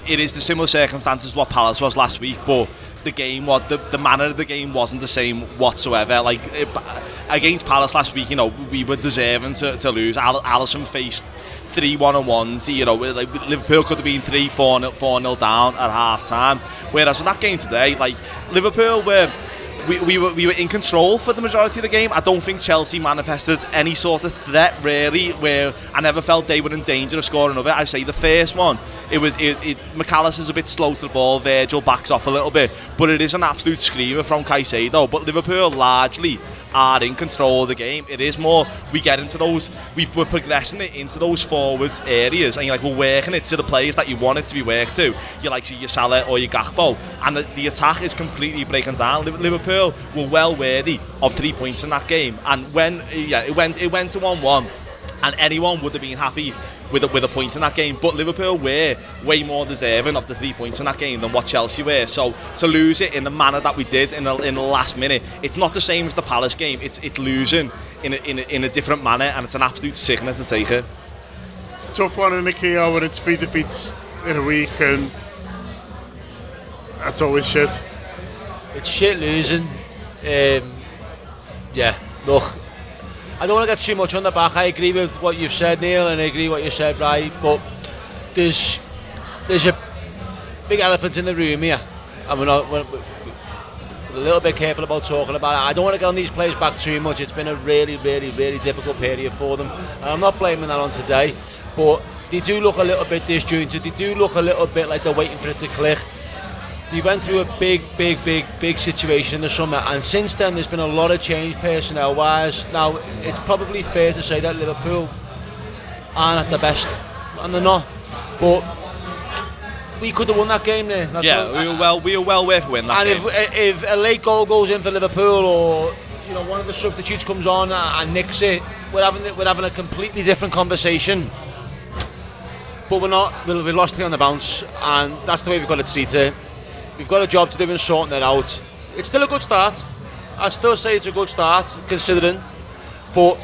it is the similar circumstances what Palace was last week, but the game was the manner of the game wasn't the same whatsoever. Against Palace last week, we were deserving to lose. Alisson faced 3 1-on-1s. Liverpool could have been 4-0 down at half time. Whereas in that game today, Liverpool were. We were in control for the majority of the game. I don't think Chelsea manifested any sort of threat really, where I never felt they were in danger of scoring another. I say the first one, McAllister's a bit slow to the ball, Virgil backs off a little bit, but it is an absolute screamer from Caicedo. But Liverpool largely are in control of the game. It is more, we get into those, we're progressing it into those forwards areas, and we're working it to the players that you want it to be worked to. Your Salah or your Gakpo, and the attack is completely breaking down. Liverpool were well worthy of 3 points in that game, and when it went to 1-1, and anyone would have been happy with a point in that game, but Liverpool were way more deserving of the 3 points in that game than what Chelsea were. So to lose it in the manner that we did in the last minute, it's not the same as the Palace game. It's losing in a different manner, and it's an absolute sickness to take it. It's a tough one in the KO when it's 3 defeats in a week, and that's always shit. It's shit losing. Look, I don't want to get too much on the back. I agree with what you've said, Neil, and I agree with what you said, right? But there's a big elephant in the room here, and we're a little bit careful about talking about it. I don't want to get on these players back too much. It's been a really, really, really difficult period for them, and I'm not blaming that on today. But they do look a little bit disjointed. They do look a little bit like they're waiting for it to click. They went through a big situation in the summer, and since then there's been a lot of change personnel-wise. Now, it's probably fair to say that Liverpool aren't at their best, and they're not. But we could have won that game there. We were well worth winning that game. And if a late goal goes in for Liverpool, or one of the substitutes comes on and nicks it, we're having a completely different conversation. But we're not. We lost 3 on the bounce, and that's the way we've got to treat it. We've got a job to do in sorting it out. It's still a good start. I'd still say it's a good start, considering. But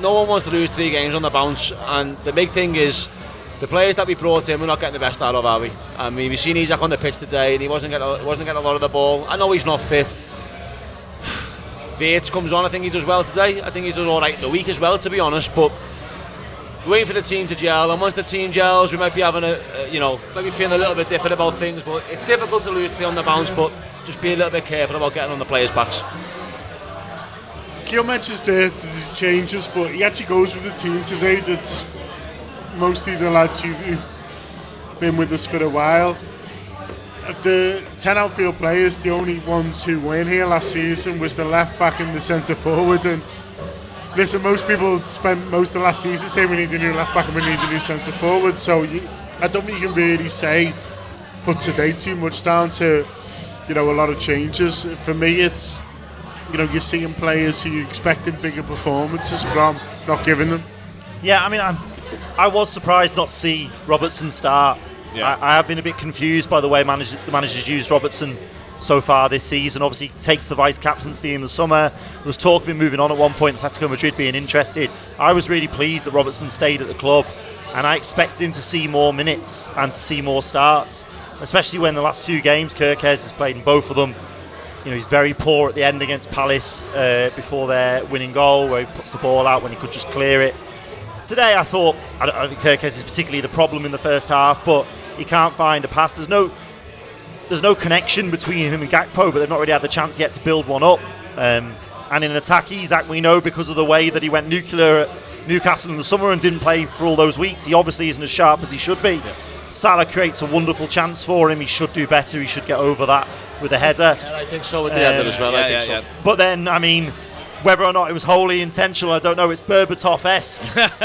no one wants to lose 3 games on the bounce. And the big thing is, the players that we brought in, we're not getting the best out of, are we? I mean, we've seen Isak on the pitch today, and he wasn't getting a lot of the ball. I know he's not fit. Virts comes on, I think he does well today. I think he does all right in the week as well, to be honest. But we're waiting for the team to gel, and once the team gels, we might be having maybe feeling a little bit different about things. But it's difficult to lose 3 on the bounce, but just be a little bit careful about getting on the players' backs. Keil mentions the changes, but he actually goes with the team today that's mostly the lads who've been with us for a while. Of the 10 outfield players, the only ones who weren't here last season was the left back and the centre forward. And listen, most people spent most of last season saying we need a new left back and we need a new centre forward. So I don't think you can really put today too much down to a lot of changes. For me, it's you're seeing players who you're expecting bigger performances from, not giving them. Yeah, I mean, I was surprised not to see Robertson start. Yeah. I have been a bit confused by the way the manager's used Robertson so far this season. Obviously, he takes the vice captaincy in the summer. There was talk of him moving on at one point, Atletico Madrid being interested. I was really pleased that Robertson stayed at the club, and I expected him to see more minutes and to see more starts, especially when the last 2 games Kerkez has played in both of them. He's very poor at the end against Palace before their winning goal, where he puts the ball out when he could just clear it. Today, I thought, I don't think Kerkez is particularly the problem in the first half, but he can't find a pass. There's no connection between him and Gakpo, but they've not really had the chance yet to build one up. And in an attack, Isak, we know because of the way that he went nuclear at Newcastle in the summer and didn't play for all those weeks, he obviously isn't as sharp as he should be. Yeah. Salah creates a wonderful chance for him. He should do better. He should get over that with a header. Yeah, I think so with the header as well. I think so. But then, I mean, whether or not it was wholly intentional, I don't know. It's Berbatov-esque.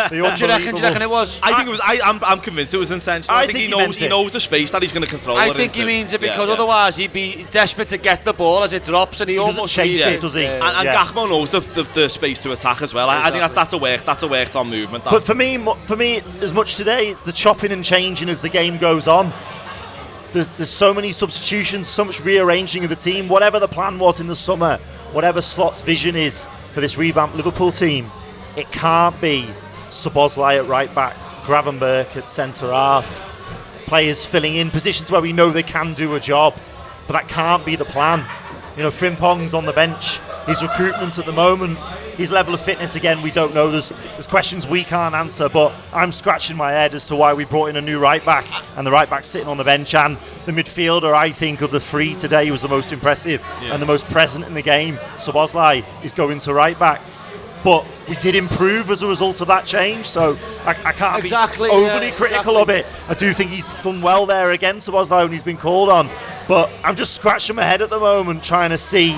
Do you reckon it was? I think it was. I'm convinced it was intentional. I think he knows the space that he's going to control. I think he means it because otherwise he'd be desperate to get the ball as it drops, and he almost chase it, does he? And Gakpo knows the space to attack as well. Exactly. I think that's a worked on movement. But for me, as much today, it's the chopping and changing as the game goes on. There's so many substitutions, so much rearranging of the team. Whatever the plan was in the summer, whatever Slot's vision is for this revamped Liverpool team, it can't be Szoboszlai at right back, Gravenberch at centre half, players filling in positions where we know they can do a job, but that can't be the plan. You know, Frimpong's on the bench. His recruitment at the moment, his level of fitness, again, we don't know. There's questions we can't answer, but I'm scratching my head as to why we brought in a new right back and the right back sitting on the bench. And the midfielder, I think, of the three today was the most impressive and the most present in the game. Szoboszlai is going to right back. But we did improve as a result of that change, so I can't be overly critical of it. I do think he's done well there against Szoboszlai when he's been called on. But I'm just scratching my head at the moment trying to see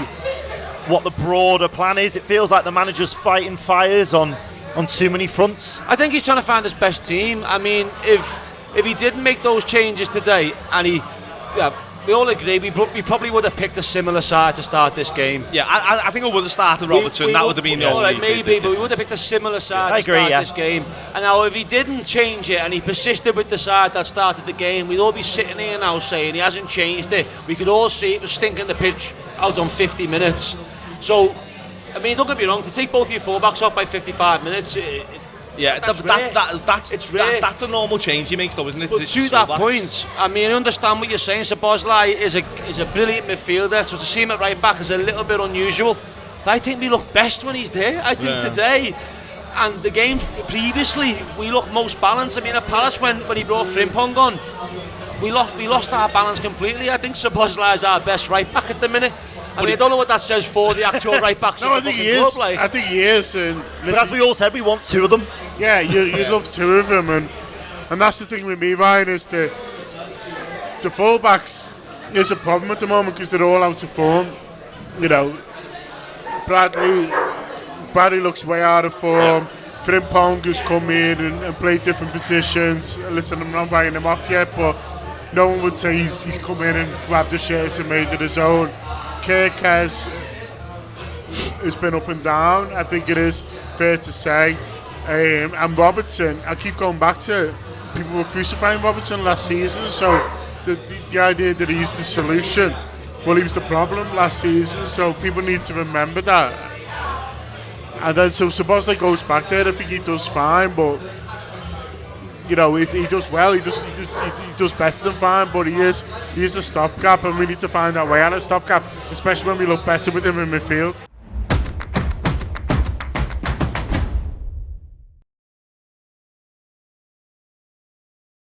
what the broader plan is. It feels like the manager's fighting fires on too many fronts. I think he's trying to find his best team. I mean, if he didn't make those changes today, and we all agree, we probably would have picked a similar side to start this game. Yeah, I think I would have started Robertson. That would have been the only. Right, maybe, but we would have picked a similar side to start this game. And now, if he didn't change it and he persisted with the side that started the game, we'd all be sitting here now saying he hasn't changed it. We could all see it was stinking the pitch out on 50 minutes. So, I mean, don't get me wrong, to take both of your fullbacks off by 55 minutes, that's a normal change he makes, though, isn't it? But to that point, I mean, I understand what you're saying. Szoboszlai is a brilliant midfielder, so to see him at right back is a little bit unusual. But I think we look best when he's there. I think today, and the game previously, we look most balanced. I mean, at Palace, when he brought Frimpong on, we lost our balance completely. I think Szoboszlai is our best right back at the minute. I mean, I don't know what that says for the actual right backs. No, I think he is. I think he is. But as we all said, we want two of them. Yeah, you'd love two of them, and that's the thing with me, Ryan, is the fullbacks is a problem at the moment because they're all out of form. You know, Bradley looks way out of form. Frimpong has come in and played different positions. Listen, I'm not writing him off yet, but no one would say he's come in and grabbed the shirt and made it his own. Kirk has been up and down, I think it is fair to say. And Robertson, I keep going back to people were crucifying Robertson last season, so the idea that he's the solution, well, he was the problem last season, so people need to remember that. And then so Szoboszlai goes back there, I think he does fine, but you know, if he does well, he does better than fine, but he is a stopgap, and we need to find our way out of stopgap, especially when we look better with him in midfield.